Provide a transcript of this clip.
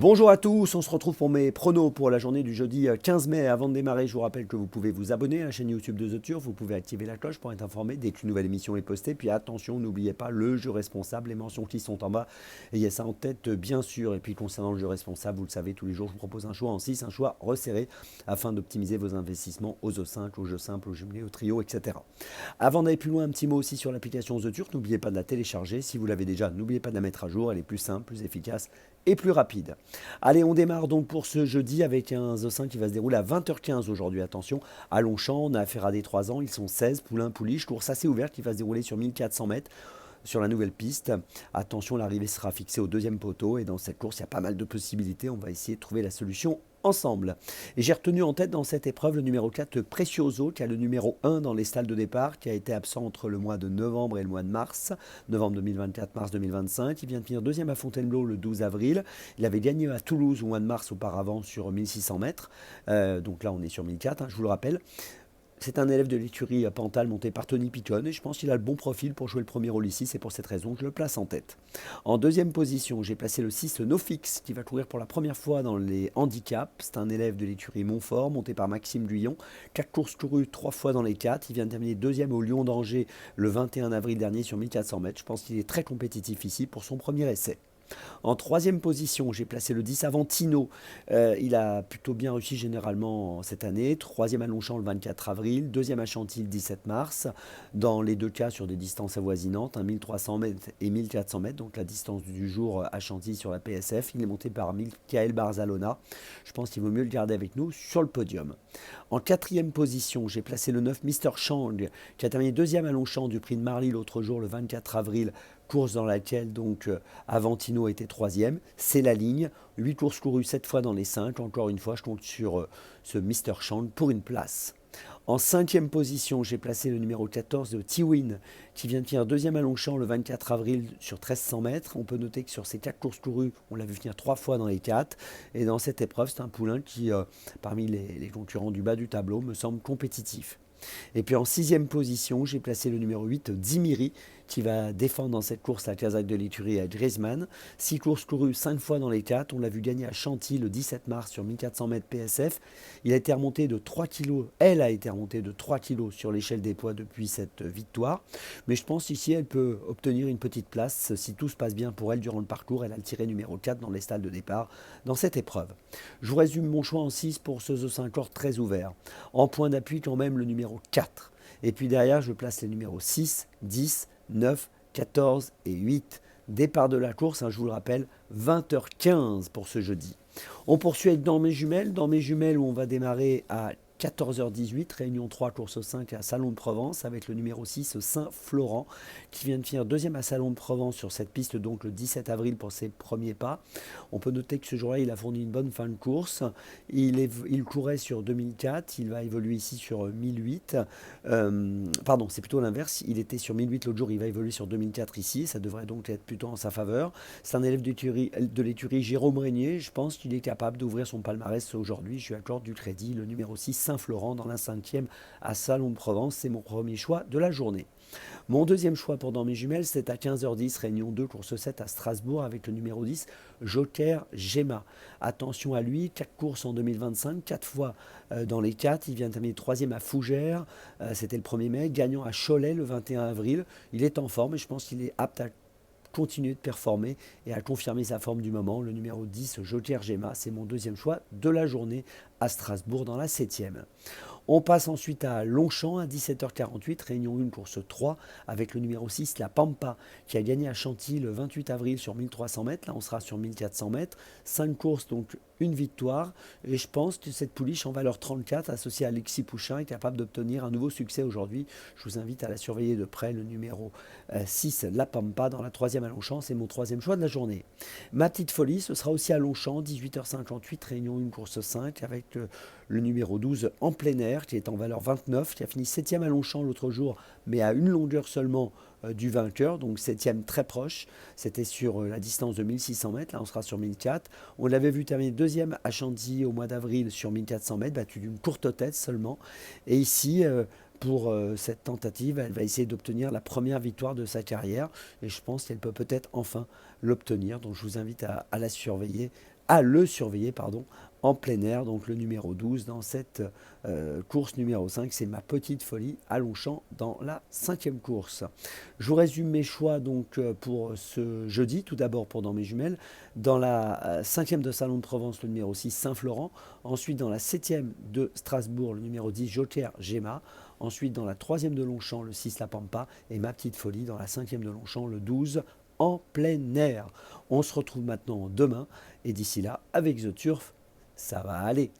Bonjour à tous, on se retrouve pour mes pronos pour la journée du jeudi 15 mai. Avant de démarrer, je vous rappelle que vous pouvez vous abonner à la chaîne YouTube de The Turf, vous pouvez activer la cloche pour être informé dès qu'une nouvelle émission est postée. Puis attention, n'oubliez pas le jeu responsable, les mentions qui sont en bas. Ayez ça en tête bien sûr. Et puis concernant le jeu responsable, vous le savez, tous les jours je vous propose un choix en 6, un choix resserré afin d'optimiser vos investissements aux O5, aux jeux simples, aux jumelés, aux trios, etc. Avant d'aller plus loin, un petit mot aussi sur l'application The Turf. N'oubliez pas de la télécharger. Si vous l'avez déjà, n'oubliez pas de la mettre à jour. Elle est plus simple, plus efficace et plus rapide. Allez, on démarre donc pour ce jeudi avec un The5 qui va se dérouler à 20h15 aujourd'hui. Attention, à Longchamp, on a affaire à des 3 ans, ils sont 16, poulain, pouliche, course assez ouverte qui va se dérouler sur 1400 mètres sur la nouvelle piste. Attention, l'arrivée sera fixée au deuxième poteau et dans cette course, il y a pas mal de possibilités. On va essayer de trouver la solution ensemble. Et j'ai retenu en tête dans cette épreuve le numéro 4 Precioso, qui a le numéro 1 dans les stalles de départ, qui a été absent entre le mois de novembre et le mois de mars, novembre 2024, mars 2025. Il vient de finir deuxième à Fontainebleau le 12 avril. Il avait gagné à Toulouse au mois de mars auparavant sur 1600 mètres. Donc là, on est sur 1004, je vous le rappelle. C'est un élève de l'écurie Pantal monté par Tony Picon et je pense qu'il a le bon profil pour jouer le premier rôle ici. C'est pour cette raison que je le place en tête. En deuxième position, j'ai placé le 6 Nofix qui va courir pour la première fois dans les handicaps. C'est un élève de l'écurie Montfort monté par Maxime Duyon. 4 courses courues 3 fois dans les 4. Il vient de terminer deuxième au Lyon d'Angers le 21 avril dernier sur 1400 mètres. Je pense qu'il est très compétitif ici pour son premier essai. En troisième position, j'ai placé le 10 Avantino. Il a plutôt bien réussi généralement cette année. Troisième à Longchamp le 24 avril, deuxième à Chantilly le 17 mars. Dans les deux cas sur des distances avoisinantes, 1300 mètres et 1400 mètres, donc la distance du jour à Chantilly sur la PSF. Il est monté par Michael Barzalona. Je pense qu'il vaut mieux le garder avec nous sur le podium. En quatrième position, j'ai placé le 9 Mr. Chang, qui a terminé deuxième à Longchamp du prix de Marly l'autre jour, le 24 avril. Course dans laquelle donc Avantino était troisième. C'est la ligne. 8 courses courues 7 fois dans les 5. Encore une fois, je compte sur ce Mr. Chang pour une place. En cinquième position, j'ai placé le numéro 14 de T-Win, qui vient de finir deuxième à Longchamp le 24 avril sur 1300 mètres. On peut noter que sur ces 4 courses courues, on l'a vu finir 3 fois dans les 4. Et dans cette épreuve, c'est un poulain qui, parmi les concurrents du bas du tableau, me semble compétitif. Et puis en sixième position, j'ai placé le numéro 8, Dimiri, qui va défendre dans cette course la Casaque de l'Écurie à Griezmann. 6 courses courues, 5 fois dans les 4. On l'a vu gagner à Chantilly le 17 mars sur 1400 mètres PSF. Il a été remonté de 3 kg. Elle a été remontée de 3 kg sur l'échelle des poids depuis cette victoire. Mais je pense ici, elle peut obtenir une petite place. Si tout se passe bien pour elle durant le parcours, elle a le tiré numéro 4 dans les stalles de départ dans cette épreuve. Je vous résume mon choix en 6 pour ce The 5 corps très ouvert. En point d'appui, quand même, le numéro 4. Et puis derrière, je place les numéros 6, 10, 9, 14 et 8. Départ de la course, je vous le rappelle, 20h15 pour ce jeudi. On poursuit avec Dans mes jumelles. Dans mes jumelles où on va démarrer à 14h18, réunion 3, course 5 à Salon de Provence avec le numéro 6, Saint-Florent, qui vient de finir deuxième à Salon de Provence sur cette piste donc le 17 avril pour ses premiers pas. On peut noter que ce jour-là, il a fourni une bonne fin de course. Il courait sur 2004, il va évoluer ici sur 1008. Pardon, c'est plutôt l'inverse. Il était sur 1008 l'autre jour, il va évoluer sur 2004 ici. Ça devrait donc être plutôt en sa faveur. C'est un élève de l'écurie Jérôme Régnier. Je pense qu'il est capable d'ouvrir son palmarès aujourd'hui. Je lui accorde du crédit. Le numéro 6, Saint-Florent dans la 5e à Salon de Provence. C'est mon premier choix de la journée. Mon deuxième choix pour Dans mes jumelles, c'est à 15h10, réunion 2, course 7 à Strasbourg avec le numéro 10, Joker Gemma. Attention à lui, 4 courses en 2025, 4 fois dans les 4. Il vient de terminer 3e à Fougères, c'était le 1er mai, gagnant à Cholet le 21 avril. Il est en forme et je pense qu'il est apte à continuer de performer et à confirmer sa forme du moment. Le numéro 10, Joker Gemma, c'est mon deuxième choix de la journée à Strasbourg dans la 7e. On passe ensuite à Longchamp à 17h48, réunion 1, course 3, avec le numéro 6, la Pampa, qui a gagné à Chantilly le 28 avril sur 1300 mètres. Là, on sera sur 1400 mètres. 5 courses, donc une victoire. Et je pense que cette pouliche en valeur 34, associée à Alexis Pouchin, est capable d'obtenir un nouveau succès aujourd'hui. Je vous invite à la surveiller de près, le numéro 6, la Pampa, dans la 3e à Longchamp. C'est mon 3e choix de la journée. Ma petite folie, ce sera aussi à Longchamp, 18h58, réunion 1, course 5, avec le numéro 12 en plein air, qui est en valeur 29, qui a fini 7e à Longchamp l'autre jour, mais à une longueur seulement du vainqueur, donc 7e très proche. C'était sur la distance de 1600 mètres, là on sera sur 1004. On l'avait vu terminer 2e à Chantilly au mois d'avril sur 1400 mètres, battu d'une courte tête seulement. Et ici, pour cette tentative, elle va essayer d'obtenir la première victoire de sa carrière, et je pense qu'elle peut peut-être enfin l'obtenir, donc je vous invite à la surveiller à le surveiller, pardon, en plein air, donc le numéro 12 dans cette course numéro 5, c'est ma petite folie à Longchamp dans la 5e course. Je vous résume mes choix donc pour ce jeudi, tout d'abord pour Dans mes jumelles, dans la 5e de Salon de Provence, le numéro 6 Saint-Florent, ensuite dans la 7e de Strasbourg, le numéro 10 Joker Gemma, ensuite dans la 3e de Longchamp, le 6 La Pampa, et ma petite folie dans la 5e de Longchamp, le 12 en plein air. On se retrouve maintenant demain, et d'ici là, avec The Turf, ça va aller.